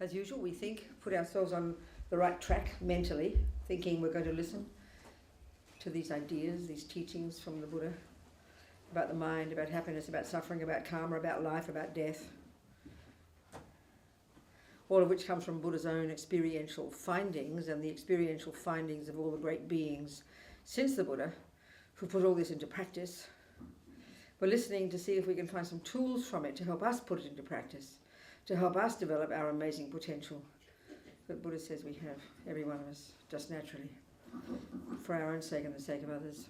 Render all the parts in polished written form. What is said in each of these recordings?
As usual, we put ourselves on the right track mentally, thinking we're going to listen to these ideas, these teachings from the Buddha about the mind, about happiness, about suffering, about karma, about life, about death. All of which comes from Buddha's own experiential findings and the experiential findings of all the great beings since the Buddha who put all this into practice. We're listening to see if we can find some tools from it to help us put it into practice, to help us develop our amazing potential that Buddha says we have, every one of us, just naturally, for our own sake and the sake of others.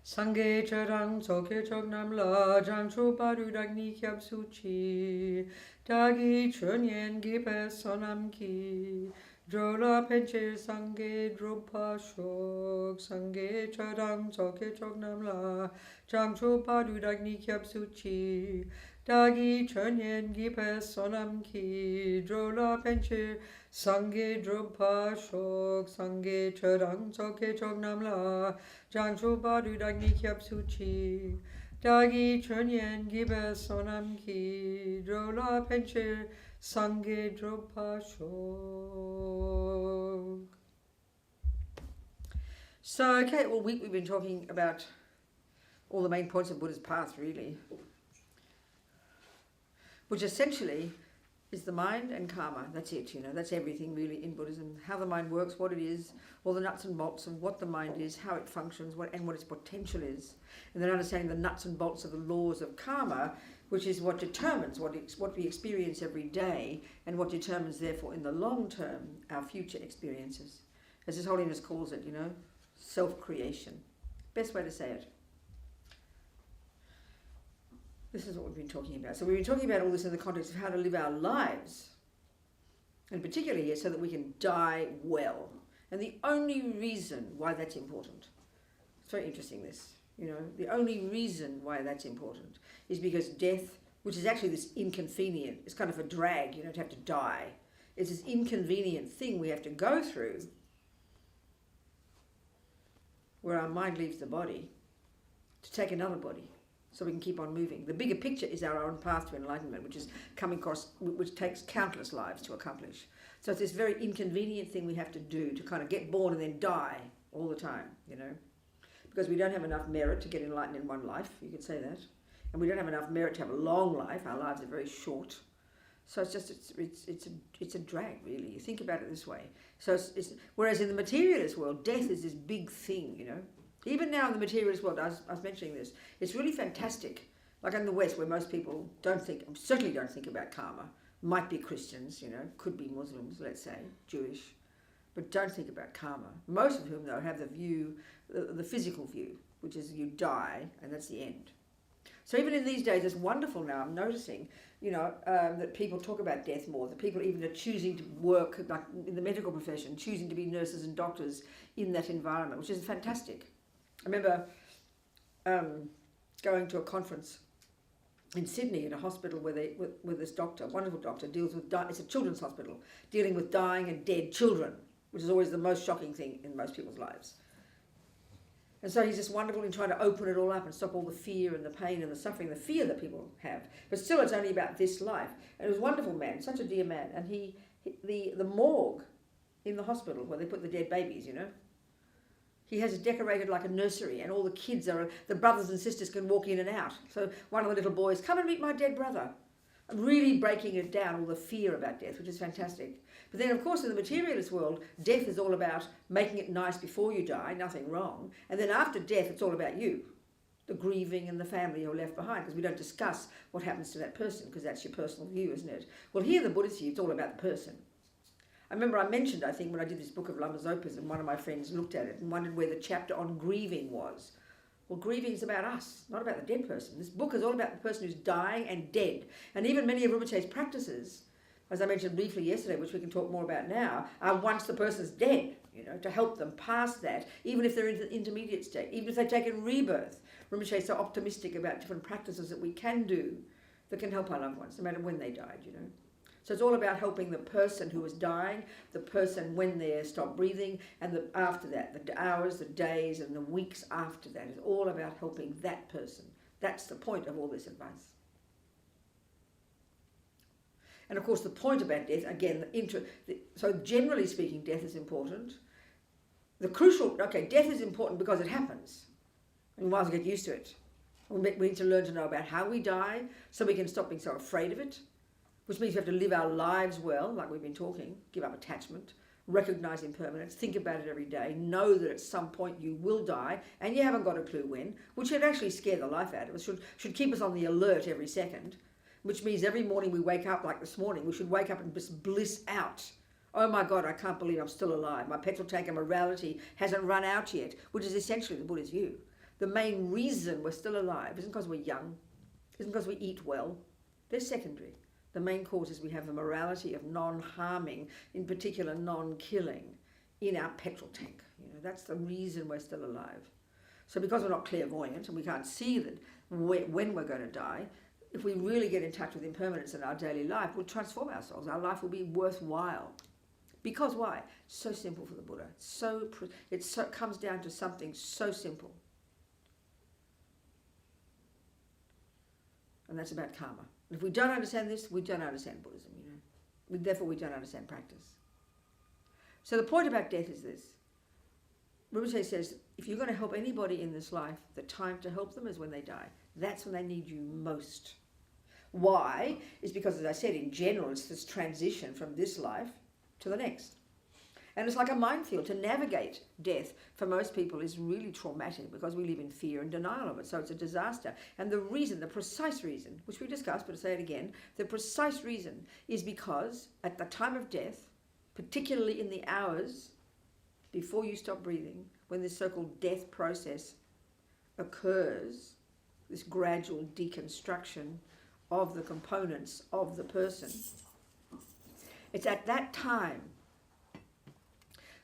Sangye charang soke chognam la jangcho paru dagni kyab suchi dagi chunyen gipe sonam ki drola penche sangye drupa shok sangye charang soke chognam la jangcho paru dagni kyab suchi dagi chunyen gipe sonam ki drola penche sangye drupa shok sangye charang soke chognam la Jangcho Badu Dagni Kyab Suchi Dagi Chunyen Gibe Sonam Ki Drola Penche Sangye Dropa Shok. So, okay, all week we've been talking about all the main points of Buddha's path, really, which essentially is the mind and karma. That's it, that's everything really in Buddhism. How the mind works, what it is, all the nuts and bolts of what the mind is, how it functions, what its potential is. And then understanding the nuts and bolts of the laws of karma, which is what determines what we experience every day and what determines, therefore, in the long term, our future experiences. As His Holiness calls it, self-creation. Best way to say it. This is what we've been talking about. So we've been talking about all this in the context of how to live our lives, and particularly here so that we can die well. And the only reason why that's important, it's very interesting this, the only reason why that's important is because death, which is actually this inconvenient, it's kind of a drag, to have to die. It's this inconvenient thing we have to go through where our mind leaves the body to take another body. So we can keep on moving. The bigger picture is our own path to enlightenment, which takes countless lives to accomplish. So it's this very inconvenient thing we have to do to kind of get born and then die all the time, because we don't have enough merit to get enlightened in one life, you could say that, and we don't have enough merit to have a long life. Our lives are very short. So it's a drag, really. You think about it this way. So whereas in the materialist world, death is this big thing, Even now in the materialist world, I was mentioning this, it's really fantastic. Like in the West, where most people certainly don't think about karma. Might be Christians, could be Muslims, let's say, Jewish, but don't think about karma. Most of whom, though, have the view, the physical view, which is you die and that's the end. So even in these days, it's wonderful now, I'm noticing, that people talk about death more, that people even are choosing to work, like in the medical profession, choosing to be nurses and doctors in that environment, which is fantastic. I remember going to a conference in Sydney at a hospital where this doctor, wonderful doctor, deals with, it's a children's hospital, dealing with dying and dead children, which is always the most shocking thing in most people's lives. And so he's just wonderful in trying to open it all up and stop all the fear and the pain and the suffering, the fear that people have. But still, it's only about this life. And it was a wonderful man, such a dear man. And the morgue in the hospital where they put the dead babies, he has it decorated like a nursery, and all the kids the brothers and sisters can walk in and out. So one of the little boys, come and meet my dead brother. Really breaking it down, all the fear about death, which is fantastic. But then, of course, in the materialist world, death is all about making it nice before you die, nothing wrong. And then after death, it's all about you, the grieving and the family you're left behind, because we don't discuss what happens to that person, because that's your personal view, isn't it? Well, here, the Buddhist view, it's all about the person. I remember I mentioned, I think, when I did this book of Lama Zopa's, and one of my friends looked at it and wondered where the chapter on grieving was. Well, grieving is about us, not about the dead person. This book is all about the person who's dying and dead. And even many of Rinpoche's practices, as I mentioned briefly yesterday, which we can talk more about now, are once the person's dead, to help them past that, even if they're in the intermediate state, even if they've taken rebirth. Rinpoche is so optimistic about different practices that we can do that can help our loved ones, no matter when they died, So it's all about helping the person who is dying, the person when they stop breathing, and after that, the hours, the days, and the weeks after that. It's all about helping that person. That's the point of all this advice. And of course, the point about death, again, so generally speaking, death is important. Death is important because it happens. And we might as well get used to it. We need to learn to know about how we die so we can stop being so afraid of it, which means we have to live our lives well, like we've been talking, give up attachment, recognize impermanence, think about it every day, know that at some point you will die and you haven't got a clue when, which should actually scare the life out of us, should keep us on the alert every second, which means every morning we wake up, like this morning, we should wake up and just bliss out. Oh my God, I can't believe I'm still alive. My petrol tank of morality hasn't run out yet, which is essentially the Buddha's view. The main reason we're still alive isn't because we're young, isn't because we eat well. They're secondary. The main cause is we have the morality of non-harming, in particular non-killing, in our petrol tank. That's the reason we're still alive. So because we're not clairvoyant and we can't see that when we're going to die, if we really get in touch with impermanence in our daily life, we'll transform ourselves. Our life will be worthwhile. Because why? So simple for the Buddha. It comes down to something so simple. And that's about karma. If we don't understand this, we don't understand Buddhism, Therefore, we don't understand practice. So the point about death is this. Rinpoche says, if you're going to help anybody in this life, the time to help them is when they die. That's when they need you most. Why? Is because, as I said, in general, it's this transition from this life to the next. And it's like a minefield. To navigate death for most people is really traumatic because we live in fear and denial of it. So it's a disaster. And the precise reason, which we discussed, but to say it again, the precise reason is because at the time of death, particularly in the hours before you stop breathing, when this so-called death process occurs, this gradual deconstruction of the components of the person, it's at that time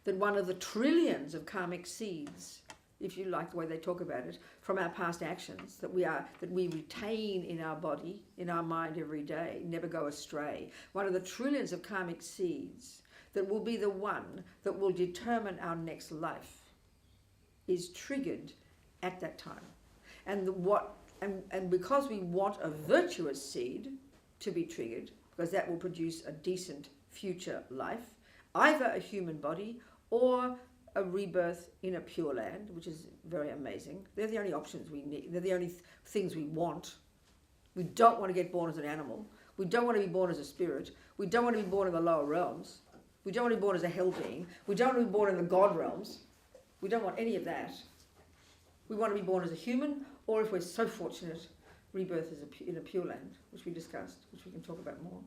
that one of the trillions of karmic seeds, if you like the way they talk about it, from our past actions that we retain in our body, in our mind every day, never go astray. One of the trillions of karmic seeds that will be the one that will determine our next life is triggered at that time. And because we want a virtuous seed to be triggered, because that will produce a decent future life, either a human body or a rebirth in a pure land, which is very amazing. They're the only options we need. They're the only things we want. We don't want to get born as an animal. We don't want to be born as a spirit. We don't want to be born in the lower realms. We don't want to be born as a hell being. We don't want to be born in the God realms. We don't want any of that. We want to be born as a human, or if we're so fortunate, rebirth is in a pure land, which we discussed, which we can talk about more.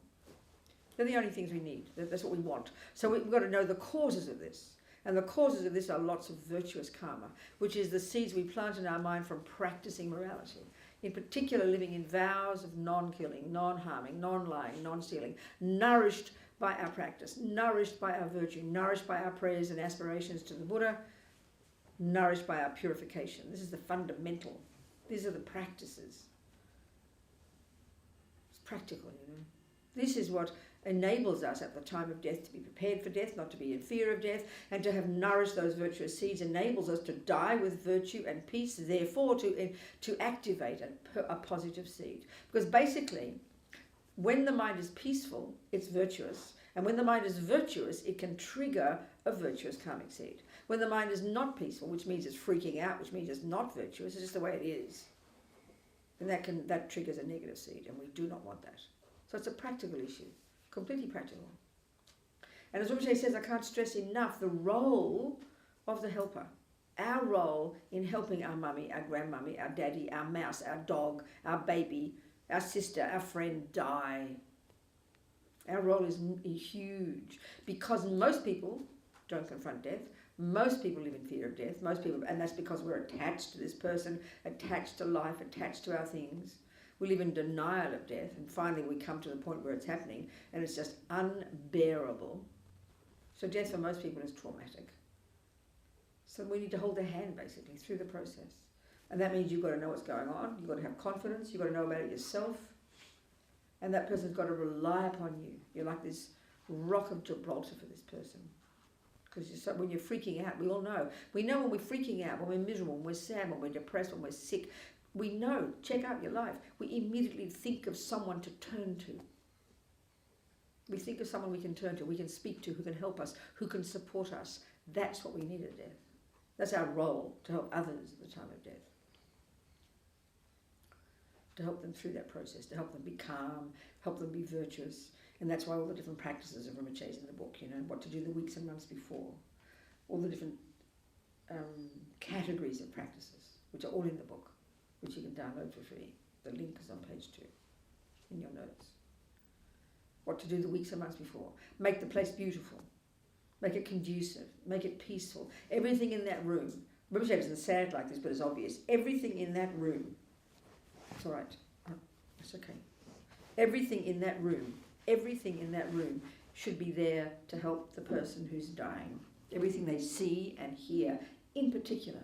They're the only things we need. That's what we want. So we've got to know the causes of this. And the causes of this are lots of virtuous karma, which is the seeds we plant in our mind from practicing morality. In particular, living in vows of non-killing, non-harming, non-lying, non-stealing, nourished by our practice, nourished by our virtue, nourished by our prayers and aspirations to the Buddha, nourished by our purification. This is the fundamental. These are the practices. It's practical, This is what enables us at the time of death to be prepared for death, not to be in fear of death, and to have nourished those virtuous seeds enables us to die with virtue and peace, therefore to activate a positive seed. Because basically, when the mind is peaceful, it's virtuous. And when the mind is virtuous, it can trigger a virtuous karmic seed. When the mind is not peaceful, which means it's freaking out, which means it's not virtuous, it's just the way it is. And that triggers a negative seed, and we do not want that. So it's a practical issue, completely practical. And as Rinpoche says, I can't stress enough the role of the helper. Our role in helping our mummy, our grandmummy, our daddy, our mouse, our dog, our baby, our sister, our friend die. Our role is huge because most people don't confront death. Most people live in fear of death. Most people, and that's because we're attached to this person, attached to life, attached to our things. We live in denial of death, and finally we come to the point where it's happening, and it's just unbearable. So death for most people is traumatic. So we need to hold their hand, basically, through the process. And that means you've got to know what's going on, you've got to have confidence, you've got to know about it yourself, and that person's got to rely upon you. You're like this rock of Gibraltar for this person. Because when you're freaking out, we all know. We know when we're freaking out, when we're miserable, when we're sad, when we're depressed, when we're sick. We know, check out your life. We immediately think of someone to turn to. We think of someone we can turn to, we can speak to, who can help us, who can support us. That's what we need at death. That's our role, to help others at the time of death. To help them through that process, to help them be calm, help them be virtuous. And that's why all the different practices of Rinpoche is in the book, what to do the weeks and months before. All the different categories of practices, which are all in the book, which you can download for free. The link is on page 2 in your notes. What to do the weeks and months before. Make the place beautiful. Make it conducive. Make it peaceful. Everything in that room. Rinpoche doesn't say it like this, but it's obvious. Everything in that room. It's all right. It's okay. Everything in that room should be there to help the person who's dying. Everything they see and hear, in particular.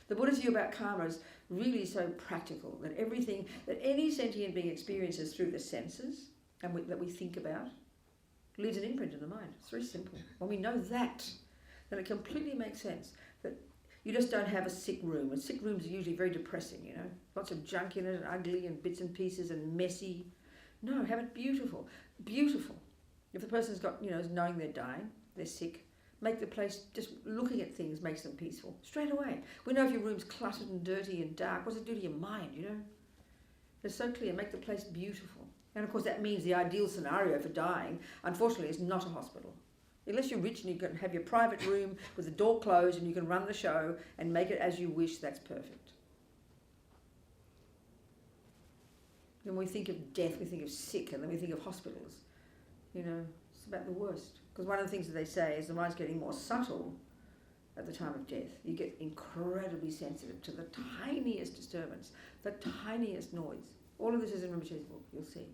The Buddha's view about karma is really so practical, that everything, that any sentient being experiences through the senses, and that we think about, leaves an imprint in the mind. It's very simple. When we know that, then it completely makes sense that you just don't have a sick room. And sick rooms are usually very depressing, lots of junk in it, and ugly and bits and pieces and messy. No, have it beautiful. Beautiful. If the person's got, is knowing they're dying, they're sick, make the place, just looking at things makes them peaceful. Straight away. We know if your room's cluttered and dirty and dark, what does it do to your mind, It's so clear. Make the place beautiful. And of course that means the ideal scenario for dying, unfortunately, is not a hospital. Unless you're rich and you can have your private room with the door closed and you can run the show and make it as you wish, that's perfect. When we think of death, we think of sick, and then we think of hospitals. It's about the worst. Because one of the things that they say is the mind's getting more subtle at the time of death. You get incredibly sensitive to the tiniest disturbance, the tiniest noise. All of this is in Rinpoche's book, you'll see.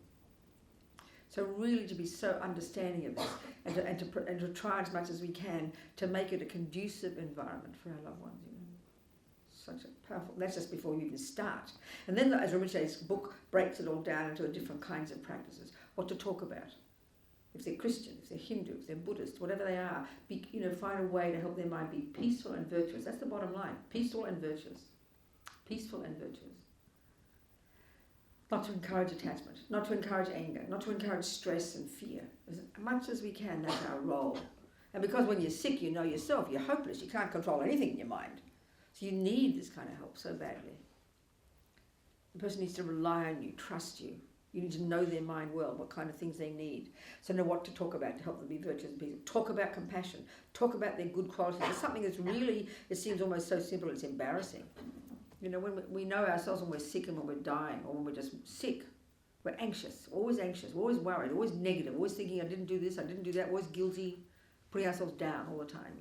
So really to be so understanding of this and to try as much as we can to make it a conducive environment for our loved ones, Such a powerful, that's just before you even start. And then as Rinpoche's book breaks it all down into different kinds of practices, what to talk about. If they're Christian, if they're Hindu, if they're Buddhist, whatever they are, find a way to help their mind be peaceful and virtuous. That's the bottom line. Peaceful and virtuous. Peaceful and virtuous. Not to encourage attachment, not to encourage anger, not to encourage stress and fear. As much as we can, that's our role. And because when you're sick, you know yourself, you're hopeless, you can't control anything in your mind. So you need this kind of help so badly. The person needs to rely on you, trust you. You need to know their mind well, what kind of things they need. So know what to talk about to help them be virtuous and peaceful. Talk about compassion. Talk about their good qualities. It's something that's really, it seems almost so simple, it's embarrassing. When we know ourselves when we're sick and when we're dying, or when we're just sick, we're anxious, we're always worried, always negative, always thinking I didn't do this, I didn't do that, always guilty, putting ourselves down all the time,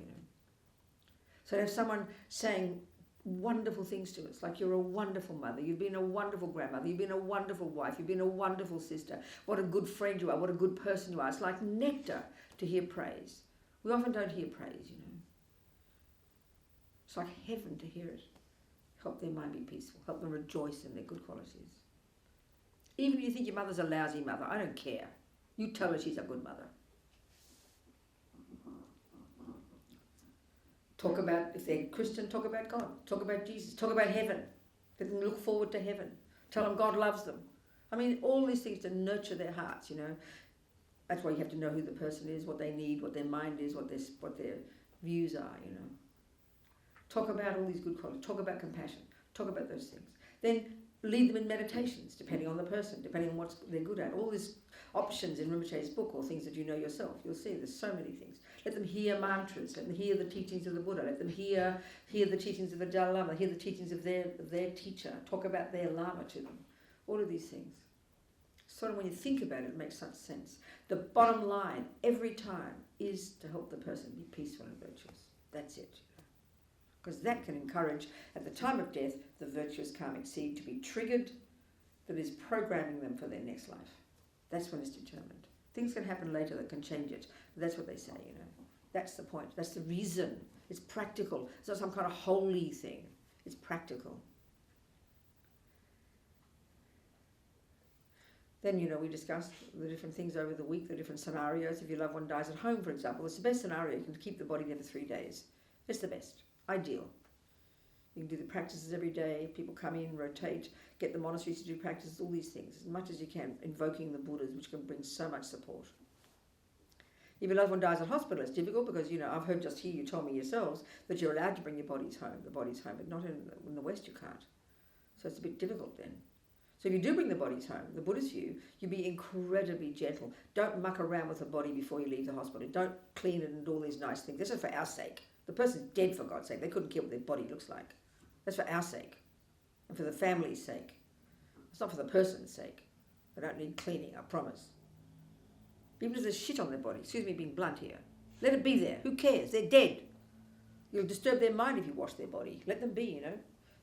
So to have someone saying wonderful things to us, like you're a wonderful mother, you've been a wonderful grandmother, you've been a wonderful wife, you've been a wonderful sister, what a good friend you are, what a good person you are. It's like nectar to hear praise. We often don't hear praise, It's like heaven to hear it. Help their mind be peaceful, help them rejoice in their good qualities. Even if you think your mother's a lousy mother, I don't care. You tell her she's a good mother. Talk about, if they're Christian, talk about God. Talk about Jesus. Talk about heaven. Let them look forward to heaven. Tell them God loves them. All these things to nurture their hearts, That's why you have to know who the person is, what they need, what their mind is, what their views are, Talk about all these good qualities. Talk about compassion. Talk about those things. Then lead them in meditations, depending on the person, depending on what they're good at. All these options in Rinpoche's book, or things that you know yourself. You'll see there's so many things. Let them hear mantras. Let them hear the teachings of the Buddha. Let them hear the teachings of the Dalai Lama. Hear the teachings of their teacher. Talk about their Lama to them. All of these things. Sort of when you think about it, it makes such sense. The bottom line, every time, is to help the person be peaceful and virtuous. That's it. Because that can encourage, at the time of death, the virtuous karmic seed to be triggered that is programming them for their next life. That's when it's determined. Things can happen later that can change it. But that's what they say, That's the point. That's the reason. It's practical. It's not some kind of holy thing. It's practical. Then, we discussed the different things over the week, the different scenarios. If your loved one dies at home, for example, it's the best scenario. You can keep the body there for 3 days. It's the best. Ideal. You can do the practices every day. People come in, rotate, get the monasteries to do practices, all these things, as much as you can, invoking the Buddhas, which can bring so much support. If your loved one dies in hospital, it's difficult because, I've heard just here, you told me yourselves that you're allowed to bring your bodies home, but not in the West you can't. So it's a bit difficult then. So if you do bring the bodies home, the Buddhist view, you be incredibly gentle. Don't muck around with the body before you leave the hospital. Don't clean it and do all these nice things. This is for our sake. The person's dead, for God's sake. They couldn't care what their body looks like. That's for our sake and for the family's sake. It's not for the person's sake. They don't need cleaning, I promise. Even if there's shit on their body, excuse me being blunt here, let it be there. Who cares? They're dead. You'll disturb their mind if you wash their body. Let them be,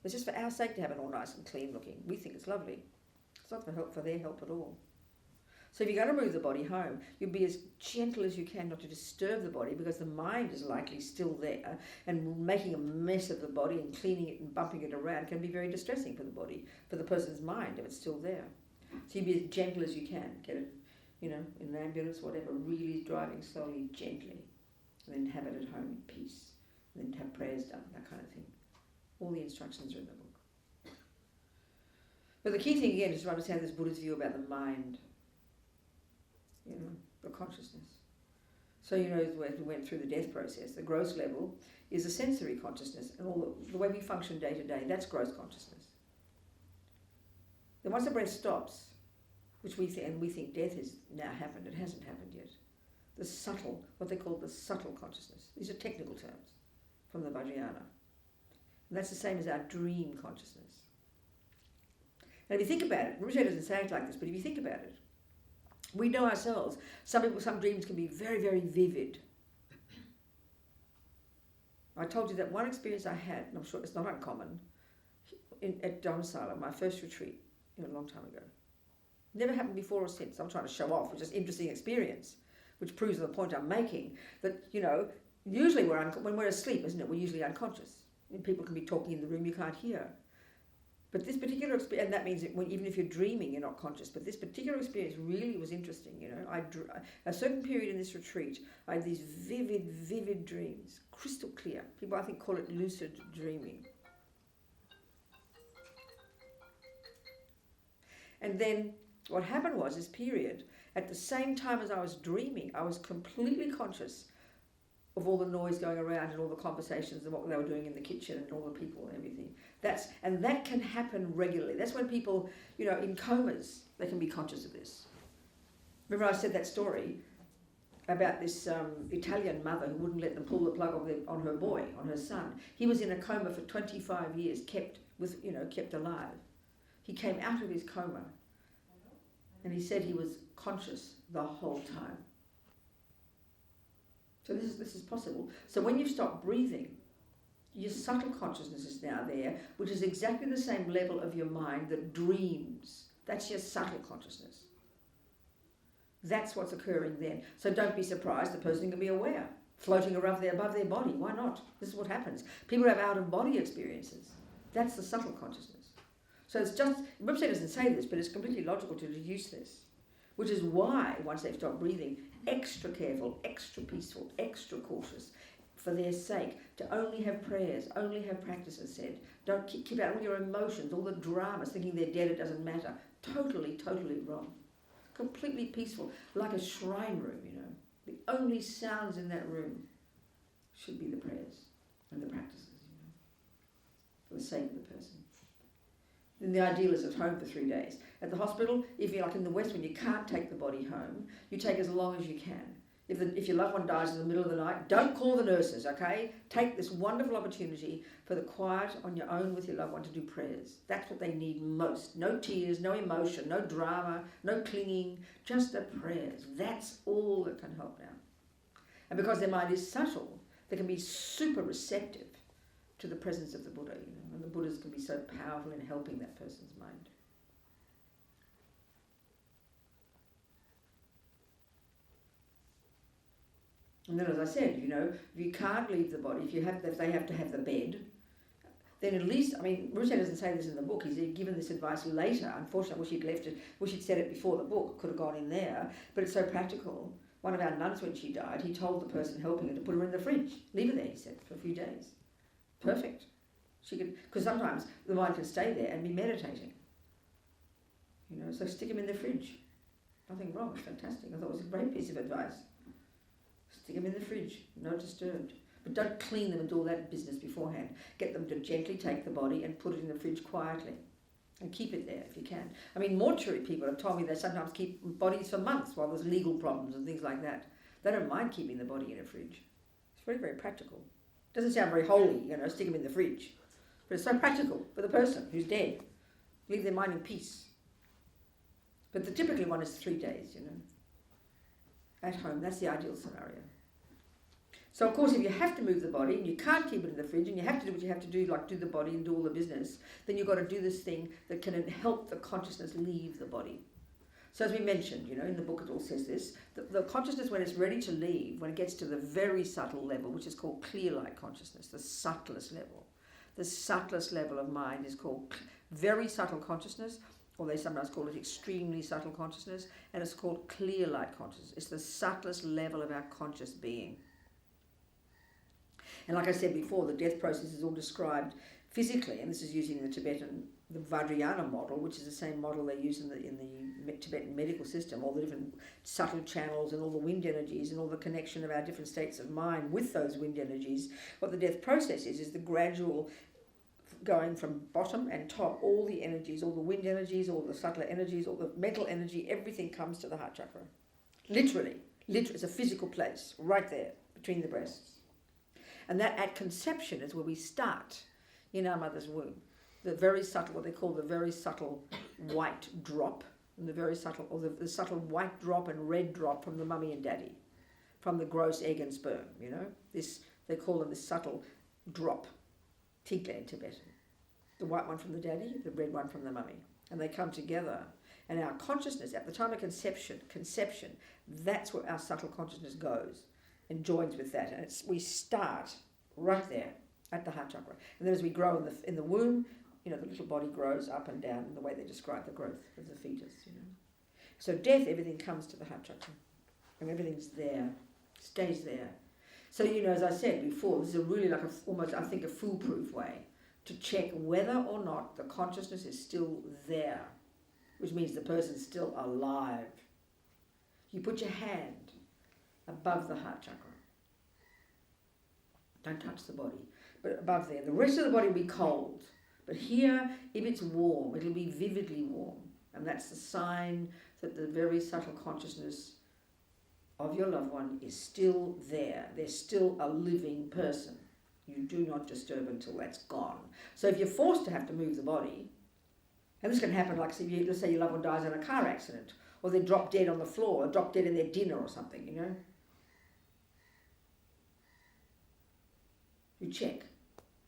It's just for our sake to have it all nice and clean looking. We think it's lovely. It's not for their help at all. So if you're going to move the body home, you'll be as gentle as you can not to disturb the body, because the mind is likely still there, and making a mess of the body and cleaning it and bumping it around can be very distressing for the body, for the person's mind if it's still there. So you be as gentle as you can. Get it, in an ambulance, whatever, really driving slowly, gently, and then have it at home in peace, and then have prayers done, that kind of thing. All the instructions are in the book. But the key thing again is to understand this Buddhist view about the mind, the consciousness. So as we went through the death process, the gross level is a sensory consciousness, and all the way we function day to day, that's gross consciousness. Then once the breath stops, which we think death has now happened, it hasn't happened yet. The subtle, what they call the subtle consciousness. These are technical terms from the Mahayana. And that's the same as our dream consciousness. And if you think about it, Rinpoche doesn't say it like this, but if you think about it, we know ourselves, some dreams can be very, very vivid. I told you that one experience I had, and I'm sure it's not uncommon, at Dharamsala, my first retreat, a long time ago. Never happened before or since. I'm trying to show off, which is an interesting experience, which proves the point I'm making, that, usually when we're asleep, isn't it, we're usually unconscious. And people can be talking in the room you can't hear. But this particular experience, and that means that even if you're dreaming, you're not conscious. But this particular experience really was interesting. A certain period in this retreat, I had these vivid dreams, crystal clear. People, I think, call it lucid dreaming. And then what happened was, this period, at the same time as I was dreaming, I was completely conscious of all the noise going around and all the conversations and what they were doing in the kitchen and all the people and everything. And that can happen regularly. That's when people, in comas, they can be conscious of this. Remember I said that story about this Italian mother who wouldn't let them pull the plug on her boy, on her son. He was in a coma for 25 years, kept alive. He came out of his coma and he said he was conscious the whole time. So this is possible. So when you stop breathing, your subtle consciousness is now there, which is exactly the same level of your mind that dreams. That's your subtle consciousness. That's what's occurring then. So don't be surprised, the person can be aware, floating above their body. Why not? This is what happens. People have out-of-body experiences. That's the subtle consciousness. So it's just, Rinpoche doesn't say this, but it's completely logical to deduce this, which is why, once they've stopped breathing, extra careful, extra peaceful, extra cautious, for their sake, to only have prayers, only have practices said. Don't keep out all your emotions, all the dramas, thinking they're dead, it doesn't matter. Totally wrong. Completely peaceful, like a shrine room, The only sounds in that room should be the prayers and the practices, for the sake of the person. Then the ideal is at home for 3 days. At the hospital, if you're like in the West, when you can't take the body home, you take as long as you can. If your loved one dies in the middle of the night, don't call the nurses, okay? Take this wonderful opportunity for the quiet on your own with your loved one to do prayers. That's what they need most. No tears, no emotion, no drama, no clinging, just the prayers. That's all that can help now. And because their mind is subtle, they can be super receptive to the presence of the Buddha, and the Buddhas can be so powerful in helping that person's mind. And then, as I said, if you can't leave the body, if they have to have the bed, then at least, Rinpoche doesn't say this in the book, he's given this advice later. Unfortunately, I wish he'd said it before the book, could have gone in there, but it's so practical. One of our nuns, when she died, he told the person helping her to put her in the fridge. Leave her there, he said, for a few days. Perfect. She could, because sometimes the mind can stay there and be meditating. So stick him in the fridge. Nothing wrong, it's fantastic. I thought it was a great piece of advice. Stick them in the fridge, not disturbed. But don't clean them and do all that business beforehand. Get them to gently take the body and put it in the fridge quietly. And keep it there if you can. I mean, mortuary people have told me they sometimes keep bodies for months while there's legal problems and things like that. They don't mind keeping the body in a fridge. It's very, very practical. Doesn't sound very holy, stick them in the fridge. But it's so practical for the person who's dead. Leave their mind in peace. But the typically one is 3 days, at home. That's the ideal scenario. So, of course, if you have to move the body and you can't keep it in the fridge and you have to do what you have to do, like do the body and do all the business, then you've got to do this thing that can help the consciousness leave the body. So as we mentioned, in the book it all says this, the consciousness when it's ready to leave, when it gets to the very subtle level, which is called clear light consciousness, the subtlest level of mind is called very subtle consciousness, or they sometimes call it extremely subtle consciousness, and it's called clear light consciousness. It's the subtlest level of our conscious being. And like I said before, the death process is all described physically, and this is using the Vajrayana model, which is the same model they use in the Tibetan medical system, all the different subtle channels and all the wind energies and all the connection of our different states of mind with those wind energies. What the death process is the gradual going from bottom and top, all the energies, all the wind energies, all the subtler energies, all the mental energy, everything comes to the heart chakra. Literally, it's a physical place right there between the breasts. And that at conception is where we start in our mother's womb. The very subtle, what they call the very subtle white drop, and the very subtle, or the subtle white drop and red drop from the mummy and daddy, from the gross egg and sperm, This, they call them this subtle drop, tigla in Tibetan. The white one from the daddy, the red one from the mummy. And they come together. And our consciousness, at the time of conception, that's where our subtle consciousness goes and joins with that. And we start right there at the heart chakra. And then as we grow in the womb, the little body grows up and down in the way they describe the growth of the fetus, So death, everything comes to the heart chakra. And everything's there, stays there. So, as I said before, this is really like almost, I think, a foolproof way to check whether or not the consciousness is still there, which means the person's still alive. You put your hand above the heart chakra. Don't touch the body, but above there. The rest of the body will be cold. But here, if it's warm, it'll be vividly warm. And that's the sign that the very subtle consciousness of your loved one is still there. They're still a living person. You do not disturb until that's gone. So if you're forced to have to move the body, and this can happen like, let's say your loved one dies in a car accident, or they drop dead on the floor, or drop dead in their dinner or something, You check.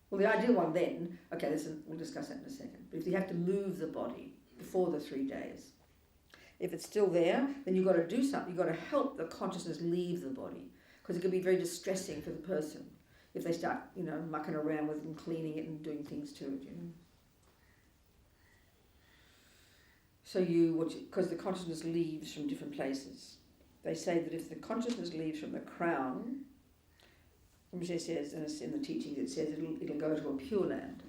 Well, the ideal one then, okay, we'll discuss that in a second, but if you have to move the body before the 3 days, if it's still there, then you've got to do something. You've got to help the consciousness leave the body, because it can be very distressing for the person if they start, mucking around with it and cleaning it and doing things to it, So because the consciousness leaves from different places. They say that if the consciousness leaves from the crown, which it says in the teachings, it says it'll go to a pure land,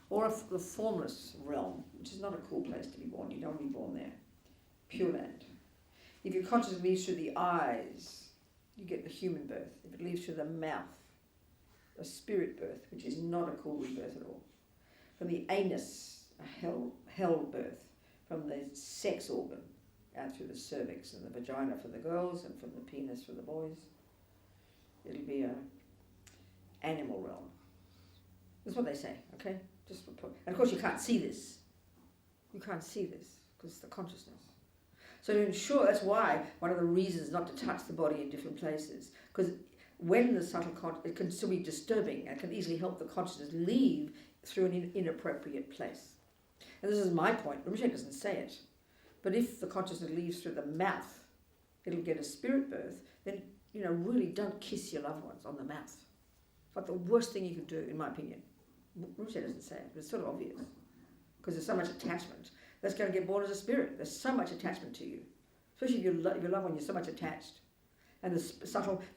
or the formless realm, which is not a cool place to be born. You don't want to be born there. Pure land. If your consciousness leaves through the eyes, you get the human birth. If it leaves through the mouth, a spirit birth, which is not a cool rebirth at all. From the anus, a hell birth. From the sex organ, out through the cervix and the vagina for the girls, and from the penis for the boys. It'll be a animal realm. That's what they say, okay? And of course you can't see this. You can't see this because it's the consciousness. So to ensure, that's why one of the reasons not to touch the body in different places, because when the subtle it can still be disturbing and can easily help the consciousness leave through an inappropriate place. And this is my point. Rinpoche doesn't say it. But if the consciousness leaves through the mouth, it'll get a spirit birth, then, really don't kiss your loved ones on the mouth. It's like the worst thing you could do, in my opinion. Rinpoche doesn't say it, but it's sort of obvious. Because there's so much attachment. That's going to get born as a spirit. There's so much attachment to you. Especially if your loved one, you're so much attached. And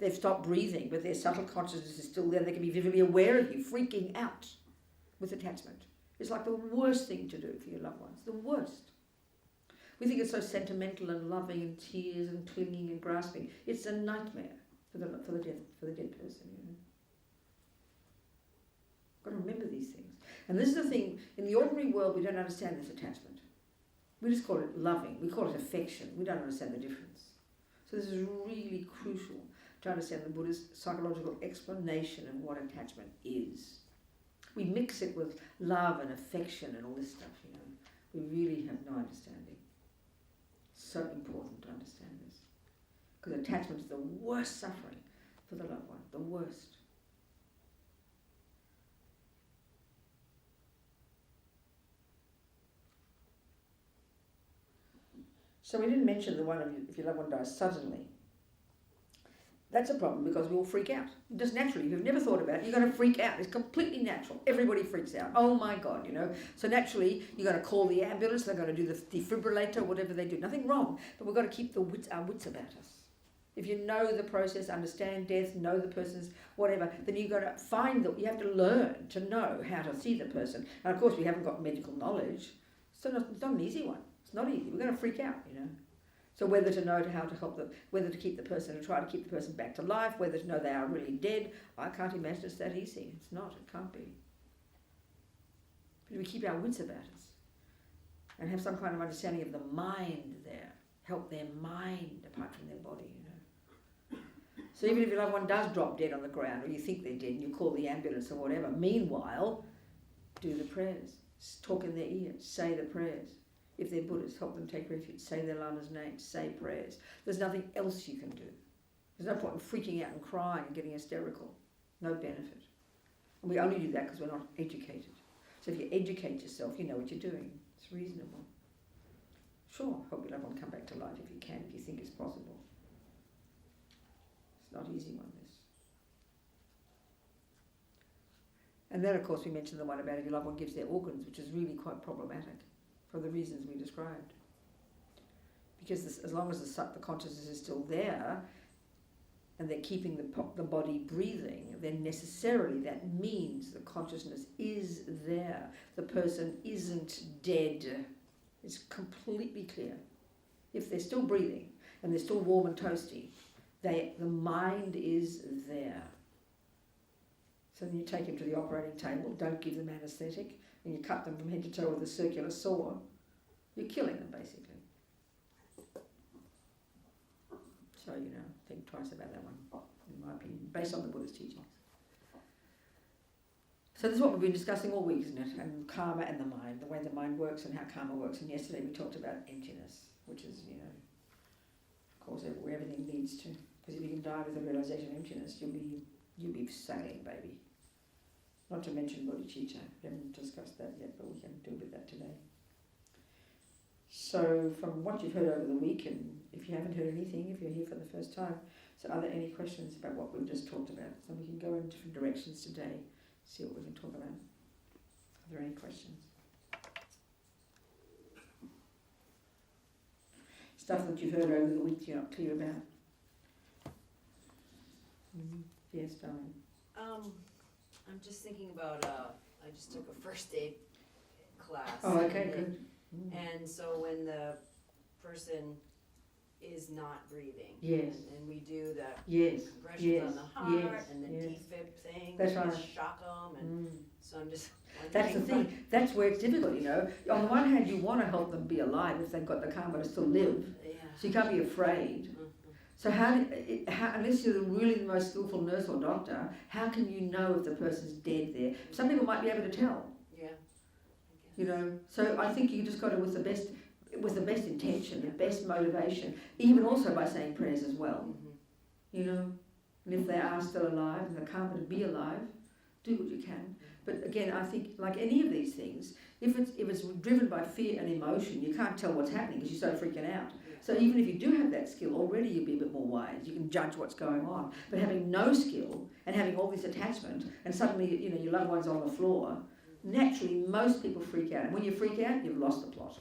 they've stopped breathing, but their subtle consciousness is still there. They can be vividly aware of you, freaking out with attachment. It's like the worst thing to do for your loved ones. The worst. We think it's so sentimental and loving and tears and clinging and grasping. It's a nightmare. for the dead person. You know, got to remember these things. And this is the thing: in the ordinary world, we don't understand this attachment. We just call it loving. We call it affection. We don't understand the difference. So this is really crucial to understand the Buddhist psychological explanation of what attachment is. We mix it with love and affection and all this stuff, you know. We really have no understanding. So important to understand this. Because attachment is the worst suffering for the loved one, the worst. So we didn't mention the one of you, if your loved one dies suddenly. That's a problem because we all freak out. Just naturally, if you've never thought about it, you're going to freak out. It's completely natural. Everybody freaks out. Oh my God, you know. So naturally, you're going to call the ambulance. They're going to do the defibrillator, whatever they do. Nothing wrong, but we've got to keep our wits about us. If you know the process, understand death, know the person's whatever, then you've got to find that you have to learn to know how to see the person. And of course, we haven't got medical knowledge, so it's not an easy one. It's not easy. We're going to freak out, you know. So whether to know how to help them, whether to keep the person and try to keep the person back to life, whether to know they are really dead, I can't imagine it's that easy. It's not. It can't be. But we keep our wits about us and have some kind of understanding of the mind there. Help their mind apart from their body, you know. So even if your loved one does drop dead on the ground, or you think they're dead, and you call the ambulance or whatever, meanwhile, do the prayers. Talk in their ear. Say the prayers. If they're Buddhists, help them take refuge. Say their Lama's name. Say prayers. There's nothing else you can do. There's no point in freaking out and crying and getting hysterical. No benefit. And we only do that because we're not educated. So if you educate yourself, you know what you're doing. It's reasonable. Sure, help your loved one come back to life if you can, if you think it's possible. It's not easy one, this. And then, of course, we mentioned the one about if your loved one gives their organs, which is really quite problematic for the reasons we described. Because as long as the consciousness is still there, and they're keeping the body breathing, then necessarily that means the consciousness is there. The person isn't dead. It's completely clear. If they're still breathing, and they're still warm and toasty, the mind is there. So then you take them to the operating table, don't give them anaesthetic, and you cut them from head to toe with a circular saw. You're killing them, basically. So, you know, think twice about that one, in my opinion, based on the Buddhist teachings. So this is what we've been discussing all week, isn't it? And karma and the mind, the way the mind works and how karma works. And yesterday we talked about emptiness, which is, you know, of course, where everything leads to. Because if you can die with the realization of emptiness, you'll be sailing, baby. Not to mention bodhicitta. We haven't discussed that yet, but we can do with that today. So from what you've heard over the week, and if you haven't heard anything, if you're here for the first time, so are there any questions about what we've just talked about? So we can go in different directions today, see what we can talk about. Are there any questions? Stuff that you've heard over the week you're not clear about? Yes, darling. I'm just thinking about, I just took a first aid class. Oh, okay, good. And so when the person is not breathing, yes, and we do the yes, compressions yes, on the heart, yes, and the yes. defib thing, That's and right. shock them, and so I'm just That's the thing. That's where it's difficult, you know. On the one hand, you want to help them be alive if they've got the karma to still live. Yeah. So you can't be afraid. So how, unless you're really the most skillful nurse or doctor, how can you know if the person's dead there? Some people might be able to tell. Yeah. You know. So I think you just got to with the best intention, the best motivation, even also by saying prayers as well. You know. And if they are still alive and the karma to be alive, do what you can. But again, I think like any of these things, if it's driven by fear and emotion, you can't tell what's happening because you're so freaking out. So even if you do have that skill, already you'll be a bit more wise. You can judge what's going on. But having no skill and having all this attachment, and suddenly you know your loved one's on the floor, naturally most people freak out. And when you freak out, you've lost the plot.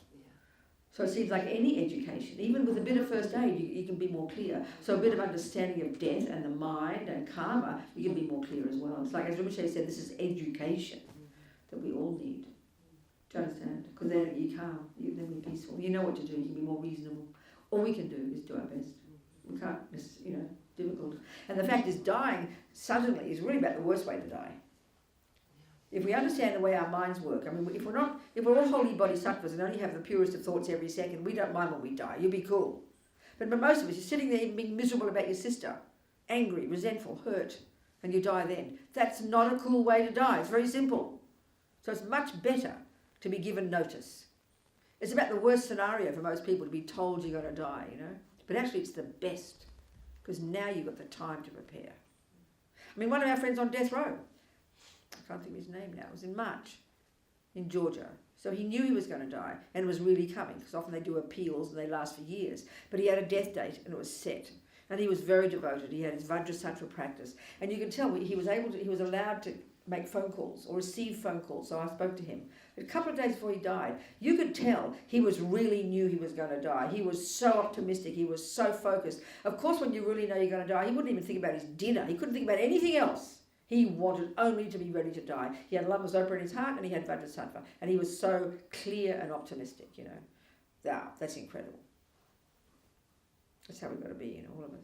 So it seems like any education, even with a bit of first aid, you can be more clear. So a bit of understanding of death and the mind and karma, you can be more clear as well. It's like, as Rinpoche said, this is education that we all need. Do you understand? Because then you calm, then we're peaceful. You know what to do, you can be more reasonable. All we can do is do our best. We can't, you know, difficult. And the fact is, dying suddenly is really about the worst way to die. If we understand the way our minds work, I mean, if we're all holy bodhisattvas and only have the purest of thoughts every second, we don't mind when we die. You'll be cool. But most of us, you're sitting there being miserable about your sister, angry, resentful, hurt, and you die then. That's not a cool way to die. It's very simple. So it's much better to be given notice. It's about the worst scenario for most people to be told you're going to die, you know. But actually it's the best, because now you've got the time to prepare. I mean, one of our friends on death row, I can't think of his name now, it was in March in Georgia. So he knew he was going to die and it was really coming, because often they do appeals and they last for years. But he had a death date and it was set. And he was very devoted. He had his Vajrasattva practice. And you can tell he was allowed to make phone calls or receive phone calls. So I spoke to him. A couple of days before he died, you could tell he really knew he was going to die. He was so optimistic. He was so focused. Of course, when you really know you're going to die, he wouldn't even think about his dinner. He couldn't think about anything else. He wanted only to be ready to die. He had Lama Zopa in his heart and he had Vajrasattva. And he was so clear and optimistic, you know. Wow, that's incredible. That's how we've got to be, you know, all of us.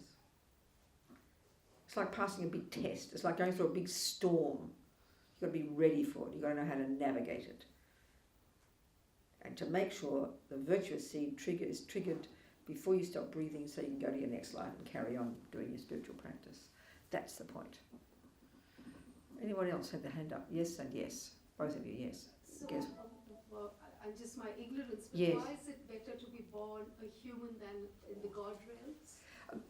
It's like passing a big test. It's like going through a big storm. You've got to be ready for it. You've got to know how to navigate it. And to make sure the virtuous seed is triggered before you stop breathing, so you can go to your next life and carry on doing your spiritual practice. That's the point. Anyone else had their hand up? Yes and yes. Both of you, yes. So, well, I'm just my ignorance, but yes. Why is it better to be born a human than in the God realms?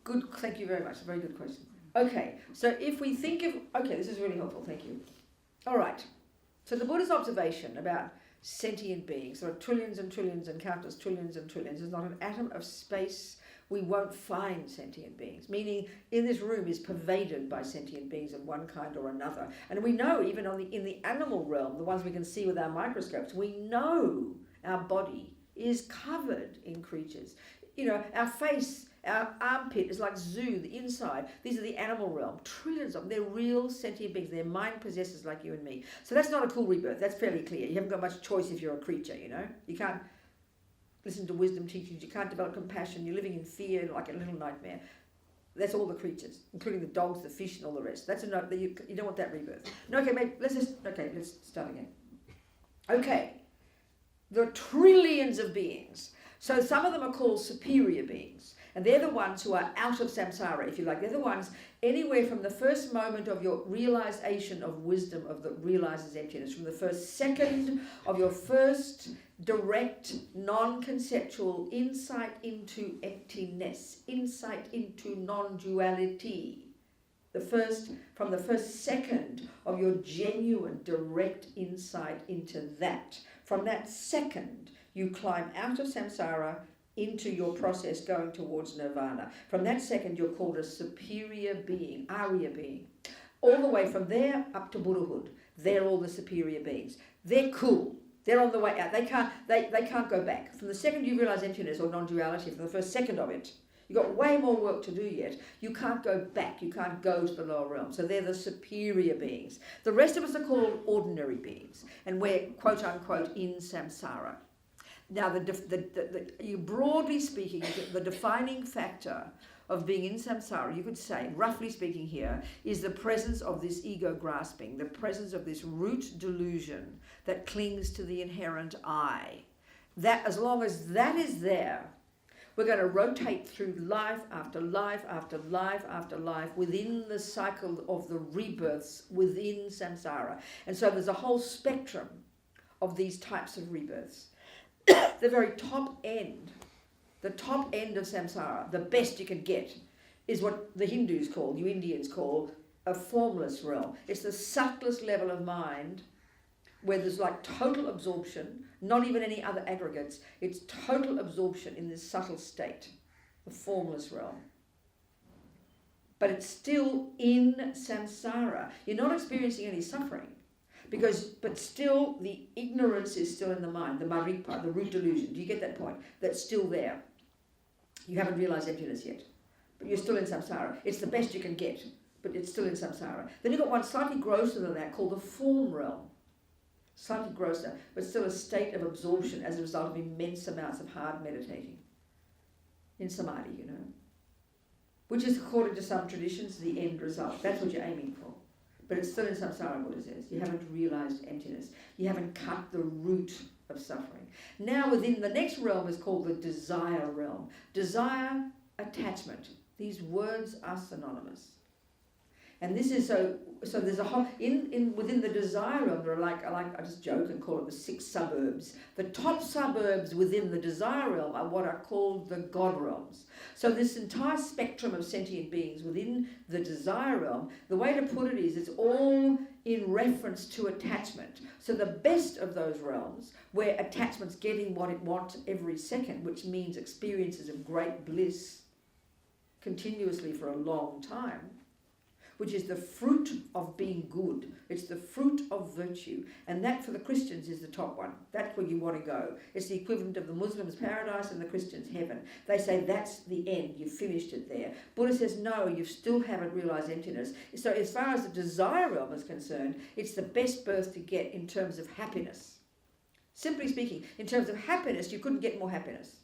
Good, thank you very much. A very good question. Okay, so if we think of... Okay, this is really helpful, thank you. All right, so the Buddha's observation about sentient beings, there are trillions and trillions and countless trillions and trillions. There's not an atom of space we won't find sentient beings, meaning in this room is pervaded by sentient beings of one kind or another. And we know even in the animal realm, the ones we can see with our microscopes, we know our body is covered in creatures. You know, our face, our armpit is like zoo, the inside. These are the animal realm, trillions of them. They're real sentient beings. They're mind possessors like you and me. So that's not a cool rebirth. That's fairly clear. You haven't got much choice if you're a creature, you know. You can't listen to wisdom teachings, you can't develop compassion, you're living in fear like a little nightmare. That's all the creatures, including the dogs, the fish and all the rest. That's a note that you don't want that rebirth. No, okay, let's start again. Okay, there are trillions of beings. So some of them are called superior beings, and they're the ones who are out of samsara, if you like. They're the ones anywhere from the first moment of your realization of wisdom, of the realizes emptiness, from the first second of your first direct, non-conceptual insight into emptiness, insight into non-duality. From the first second of your genuine, direct insight into that. From that second, you climb out of samsara into your process going towards nirvana. From that second, you're called a superior being, Arya being. All the way from there up to Buddhahood, they're all the superior beings. They're cool. They're on the way out. They can't go back. From the second you realize emptiness or non-duality, from the first second of it, you've got way more work to do yet. You can't go back. You can't go to the lower realm. So they're the superior beings. The rest of us are called ordinary beings, and we're quote unquote in samsara. Now, you broadly speaking, the defining factor of being in samsara, you could say, roughly speaking here, is the presence of this ego grasping, the presence of this root delusion that clings to the inherent I. That, as long as that is there, we're going to rotate through life after life after life after life within the cycle of the rebirths within samsara. And so there's a whole spectrum of these types of rebirths. The very top end of samsara, the best you can get, is what the Hindus call, you Indians call, a formless realm. It's the subtlest level of mind where there's like total absorption, not even any other aggregates. It's total absorption in this subtle state, the formless realm. But it's still in samsara. You're not experiencing any suffering. But still the ignorance is still in the mind, the maripa, the root delusion. Do you get that point? That's still there. You haven't realized emptiness yet, but you're still in samsara. It's the best you can get, but it's still in samsara. Then you've got one slightly grosser than that called the form realm. Slightly grosser, but still a state of absorption as a result of immense amounts of hard meditating. In samadhi, you know. which is, according to some traditions, the end result. That's what you're aiming for. But it's still in samsara, Buddha says. You haven't realised emptiness. You haven't cut the root of suffering. Now within the next realm is called the desire realm. Desire, attachment. These words are synonymous. And this is so there's a whole, within the desire realm, there are I just joke and call it the 6 suburbs. The top suburbs within the desire realm are what are called the God realms. So this entire spectrum of sentient beings within the desire realm, the way to put it is it's all in reference to attachment. So the best of those realms, where attachment's getting what it wants every second, which means experiences of great bliss continuously for a long time, which is the fruit of being good. It's the fruit of virtue. And that for the Christians is the top one. That's where you want to go. It's the equivalent of the Muslims' paradise and the Christians' heaven. They say that's the end. You've finished it there. Buddha says, no, you still haven't realised emptiness. So as far as the desire realm is concerned, it's the best birth to get in terms of happiness. Simply speaking, in terms of happiness, you couldn't get more happiness.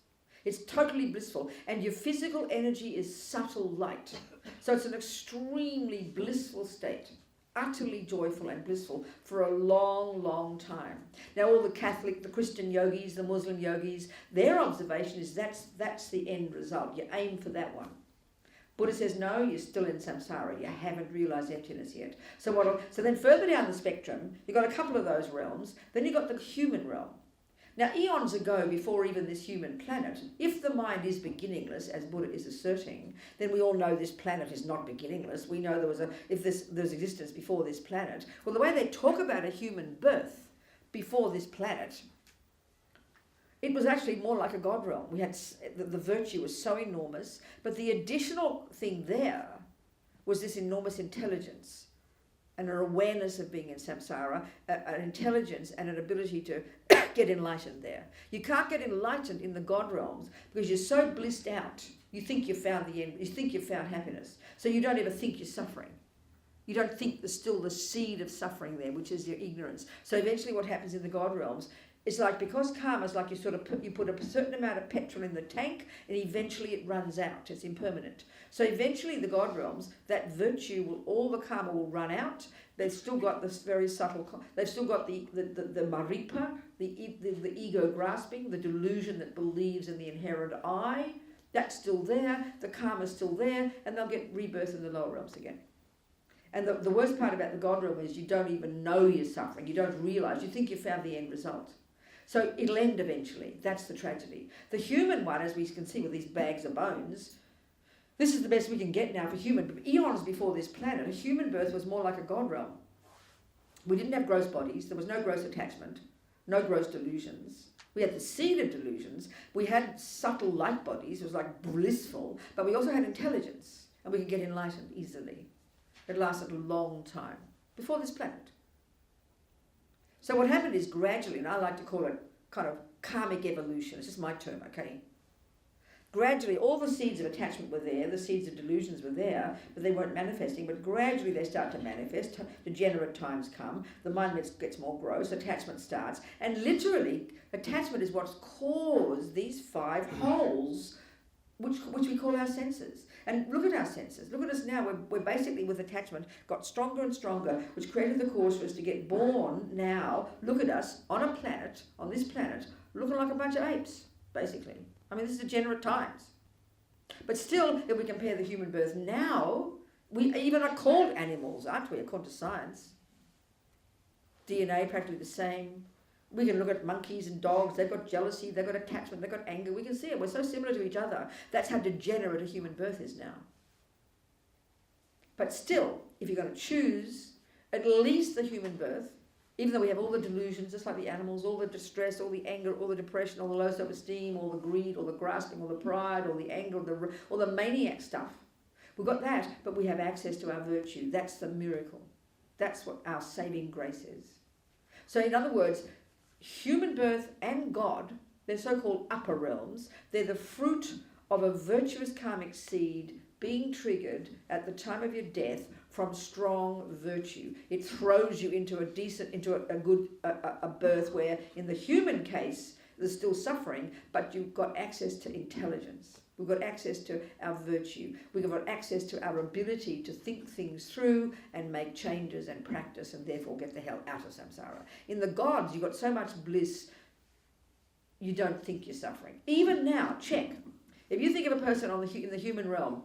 It's totally blissful, and your physical energy is subtle light. So it's an extremely blissful state, utterly joyful and blissful for a long, long time. Now all the Catholic, the Christian yogis, the Muslim yogis, their observation is that's the end result. You aim for that one. Buddha says, no, you're still in samsara. You haven't realised emptiness yet. So then further down the spectrum, you've got a couple of those realms. Then you've got the human realm. Now, eons ago, before even this human planet, if the mind is beginningless, as Buddha is asserting, then we all know this planet is not beginningless. We know there's existence before this planet. Well, the way they talk about a human birth before this planet, it was actually more like a God realm. We had the virtue was so enormous, but the additional thing there was this enormous intelligence and an awareness of being in samsara, an intelligence and an ability to get enlightened there. You can't get enlightened in the God realms because you're so blissed out. You think you've found the end. You think you've found happiness. So you don't ever think you're suffering. You don't think there's still the seed of suffering there, which is your ignorance. So eventually what happens in the God realms is like, because karma is like you put a certain amount of petrol in the tank and eventually it runs out. It's impermanent. So eventually the God realms, that virtue all the karma will run out. They've still got this very subtle, they've still got the maripa, the ego grasping, the delusion that believes in the inherent I. That's still there, the karma's still there, and they'll get rebirth in the lower realms again. And the worst part about the God realm is you don't even know you're suffering. You don't realise. You think you found the end result. So it'll end eventually. That's the tragedy. The human one, as we can see with these bags of bones, this is the best we can get now for human. But eons before this planet, a human birth was more like a God realm. We didn't have gross bodies. There was no gross attachment, no gross delusions. We had the seed of delusions. We had subtle light bodies. It was like blissful. But we also had intelligence. And we could get enlightened easily. It lasted a long time before this planet. So what happened is gradually, and I like to call it kind of karmic evolution. It's just my term, okay? Gradually, all the seeds of attachment were there, the seeds of delusions were there, but they weren't manifesting. But gradually they start to manifest. Degenerate times come. The mind gets more gross. Attachment starts. And literally, attachment is what's caused these 5 holes, which we call our senses. And look at our senses. Look at us now. We're basically, with attachment, got stronger and stronger, which created the cause for us to get born now. Look at us on a planet, on this planet, looking like a bunch of apes, basically. I mean, this is degenerate times. But still, if we compare the human birth now, we even are called animals, aren't we, according to science? DNA practically the same. We can look at monkeys and dogs. They've got jealousy, they've got attachment, they've got anger. We can see it. We're so similar to each other. That's how degenerate a human birth is now. But still, if you're going to choose, at least the human birth, even though we have all the delusions, just like the animals, all the distress, all the anger, all the depression, all the low self-esteem, all the greed, all the grasping, all the pride, all the anger, all the maniac stuff. We've got that, but we have access to our virtue. That's the miracle. That's what our saving grace is. So in other words, human birth and God, they're so-called upper realms, they're the fruit of a virtuous karmic seed being triggered at the time of your death from strong virtue. It throws you into a good birth where, in the human case, there's still suffering, but you've got access to intelligence. We've got access to our virtue. We've got access to our ability to think things through and make changes and practice and therefore get the hell out of samsara. In the gods, you've got so much bliss, you don't think you're suffering. Even now, check. If you think of a person in the human realm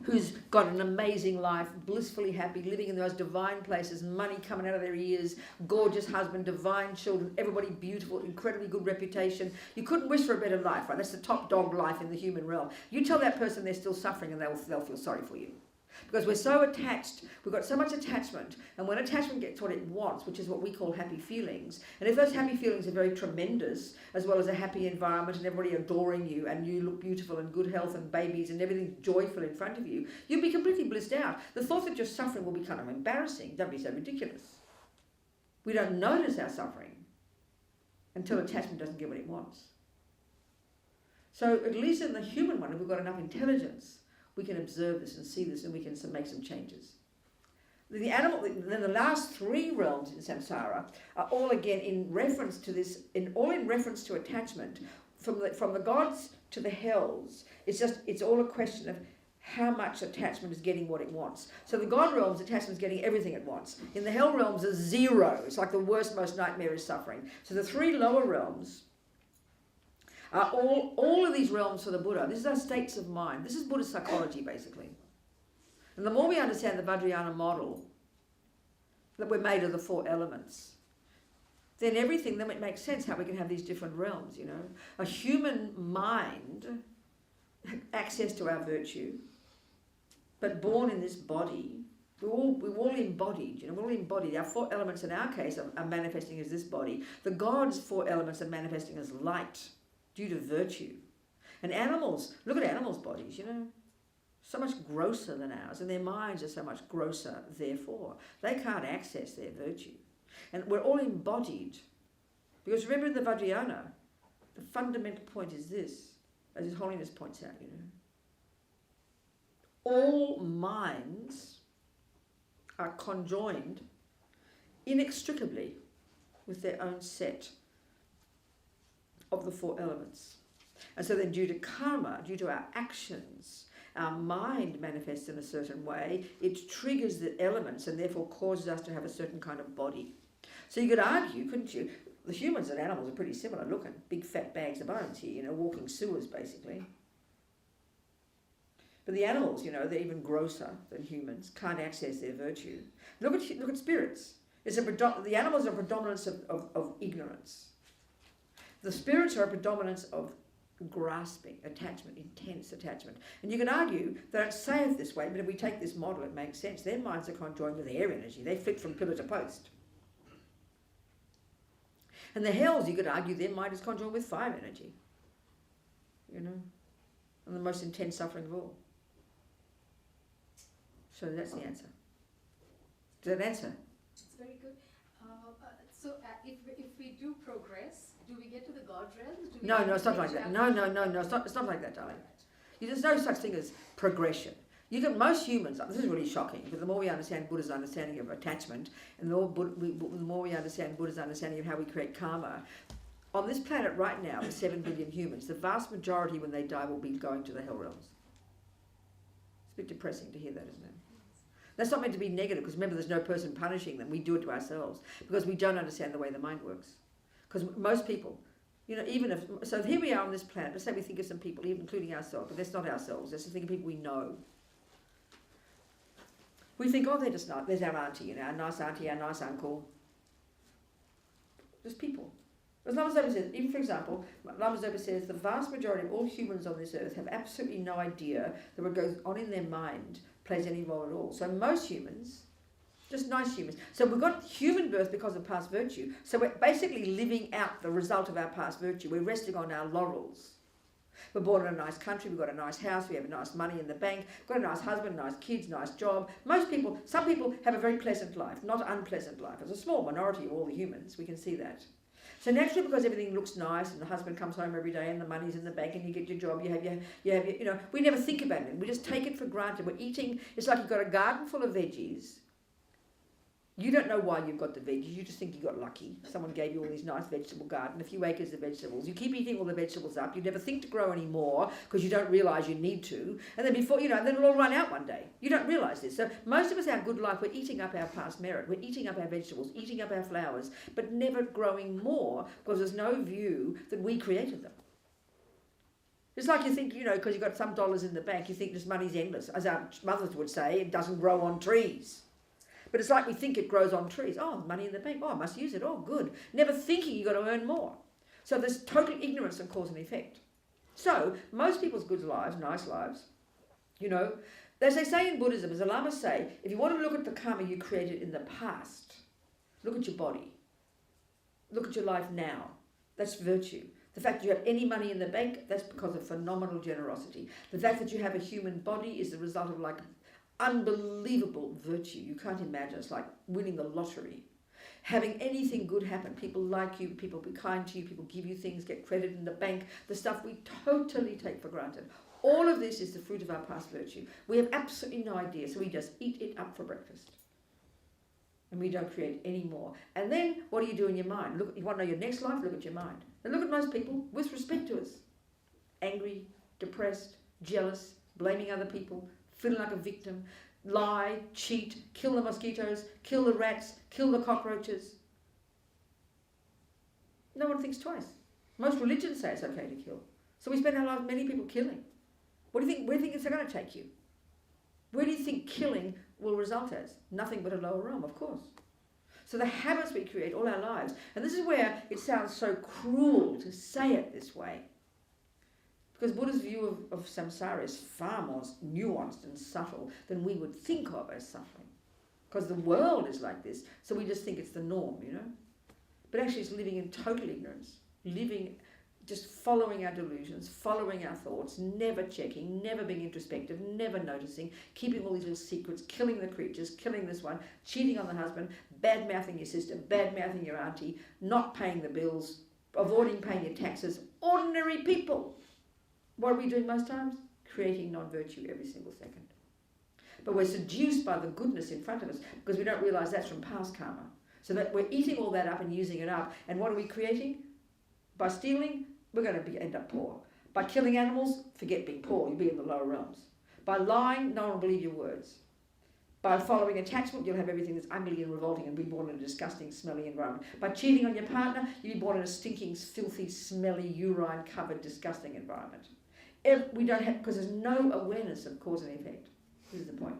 who's got an amazing life, blissfully happy, living in the most divine places, money coming out of their ears, gorgeous husband, divine children, everybody beautiful, incredibly good reputation. You couldn't wish for a better life, right? That's the top dog life in the human realm. You tell that person they're still suffering and they'll feel sorry for you. Because we're so attached, we've got so much attachment, and when attachment gets what it wants, which is what we call happy feelings, and if those happy feelings are very tremendous, as well as a happy environment and everybody adoring you, and you look beautiful and good health and babies and everything joyful in front of you, you'll be completely blissed out. The thought that you're suffering will be kind of embarrassing. Don't be so ridiculous. We don't notice our suffering until attachment doesn't get what it wants. So at least in the human one, if we've got enough intelligence, we can observe this and see this, and we can make some changes. The animal, then the last three realms in samsara are all again in reference to this, all in reference to attachment. From the gods to the hells, it's all a question of how much attachment is getting what it wants. So the god realms, attachment is getting everything it wants. In the hell realms, there's zero. It's like the worst, most nightmarish suffering. So the three lower realms are all of these realms for the Buddha. This is our states of mind. This is Buddhist psychology, basically. And the more we understand the Vajrayana model, that we're made of the four elements, then it makes sense how we can have these different realms, you know. A human mind, access to our virtue, but born in this body, we're all embodied, you know, we're all embodied. Our four elements in our case are manifesting as this body. The gods' four elements are manifesting as light, due to virtue. And animals, look at animals' bodies, you know, so much grosser than ours, and their minds are so much grosser, therefore. They can't access their virtue. And we're all embodied. Because remember in the Vajrayana, the fundamental point is this, as His Holiness points out, you know. All minds are conjoined inextricably with their own set of the four elements. And so then due to karma, due to our actions, our mind manifests in a certain way, it triggers the elements and therefore causes us to have a certain kind of body. So you could argue, couldn't you, the humans and animals are pretty similar looking, big fat bags of bones here, you know, walking sewers basically. But the animals, you know, they're even grosser than humans, can't access their virtue. Look at spirits. The animals are a predominance of ignorance. The spirits are a predominance of grasping, attachment, intense attachment. And you can argue that it's safe this way, but if we take this model, it makes sense. Their minds are conjoined with air energy. They flit from pillar to post. And the hells, you could argue, their mind is conjoined with fire energy. You know? And the most intense suffering of all. So that's the answer. Does that answer? It's very good. So if we do progress, do we get to the God realms? No, it's not like that. No, it's not like that, darling. There's no such thing as progression. Most humans, this is really shocking, but the more we understand Buddha's understanding of attachment, and the more we understand Buddha's understanding of how we create karma, on this planet right now, with 7 billion humans, the vast majority when they die will be going to the hell realms. It's a bit depressing to hear that, isn't it? That's not meant to be negative, because remember, there's no person punishing them. We do it to ourselves, because we don't understand the way the mind works. Because most people, you know, so here we are on this planet, let's say we think of some people, even including ourselves, but that's not ourselves, let's think of people we know. We think, oh, they're just nice, there's our auntie, you know, our nice auntie, our nice uncle. Just people. As Lama Zopa says, even for example, Lama Zopa says the vast majority of all humans on this earth have absolutely no idea that what goes on in their mind plays any role at all. So most humans, just nice humans. So we've got human birth because of past virtue. So we're basically living out the result of our past virtue. We're resting on our laurels. We're born in a nice country, we've got a nice house, we have nice money in the bank, we've got a nice husband, nice kids, nice job. Some people have a very pleasant life, not an unpleasant life. It's a small minority of all the humans, we can see that. So naturally, because everything looks nice and the husband comes home every day and the money's in the bank and you get your job, you have your, you know, we never think about it. We just take it for granted. We're eating, it's like you've got a garden full of veggies. You don't know why you've got the veggies. You just think you got lucky. Someone gave you all these nice vegetable garden, a few acres of vegetables. You keep eating all the vegetables up. You never think to grow any more because you don't realise you need to. And then before, then it'll all run out one day. You don't realise this. So most of us, our good life, we're eating up our past merit. We're eating up our vegetables, eating up our flowers, but never growing more because there's no view that we created them. It's like you think, because you've got some dollars in the bank, you think this money's endless. As our mothers would say, it doesn't grow on trees. But it's like we think it grows on trees. Oh, money in the bank. Oh, I must use it. Oh, good. Never thinking you've got to earn more. So there's total ignorance of cause and effect. So most people's good lives, nice lives, as they say in Buddhism, as the Lamas say, if you want to look at the karma you created in the past, look at your body. Look at your life now. That's virtue. The fact that you have any money in the bank, that's because of phenomenal generosity. The fact that you have a human body is the result of unbelievable virtue. You can't imagine. It's like winning the lottery. Having anything good happen. People like you, people be kind to you, people give you things, get credit in the bank, the stuff we totally take for granted. All of this is the fruit of our past virtue. We have absolutely no idea, so we just eat it up for breakfast. And we don't create any more. And then, what do you do in your mind? Look, you want to know your next life? Look at your mind. And look at most people with respect to us. Angry, depressed, jealous, blaming other people, feeling like a victim, lie, cheat, kill the mosquitoes, kill the rats, kill the cockroaches. No one thinks twice. Most religions say it's okay to kill. So we spend our lives, many people, killing. What do you think? Where do you think it's going to take you? Where do you think killing will result as? Nothing but a lower realm, of course. So the habits we create all our lives, and this is where it sounds so cruel to say it this way, because Buddha's view of samsara is far more nuanced and subtle than we would think of as suffering. Because the world is like this, so we just think it's the norm, But actually it's living in total ignorance, living, just following our delusions, following our thoughts, never checking, never being introspective, never noticing, keeping all these little secrets, killing the creatures, killing this one, cheating on the husband, bad-mouthing your sister, bad-mouthing your auntie, not paying the bills, avoiding paying your taxes. Ordinary people. What are we doing most times? Creating non-virtue every single second. But we're seduced by the goodness in front of us because we don't realise that's from past karma. So that we're eating all that up and using it up. And what are we creating? By stealing, we're going to end up poor. By killing animals, forget being poor, you'll be in the lower realms. By lying, no one will believe your words. By following attachment, you'll have everything that's ugly and revolting and be born in a disgusting, smelly environment. By cheating on your partner, you'll be born in a stinking, filthy, smelly, urine-covered, disgusting environment. We don't have, because there's no awareness of cause and effect. This is the point,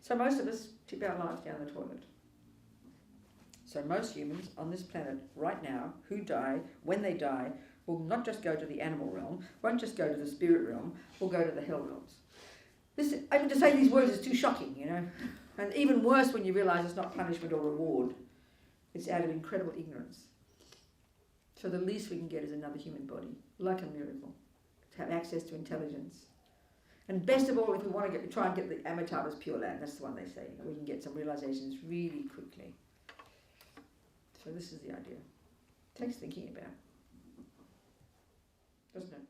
So most of us tip our lives down the toilet. So most humans on this planet right now who die, when they die, will not just go to the animal realm, won't just go to the spirit realm, will go to the hell realms. Even to say these words is too shocking, And even worse when you realise it's not punishment or reward. It's out of incredible ignorance. So the least we can get is another human body, like a miracle. To have access to intelligence. And best of all, if we want to try and get the Amitabha's Pure Land, that's the one they say, we can get some realizations really quickly. So this is the idea. Takes thinking about, doesn't it?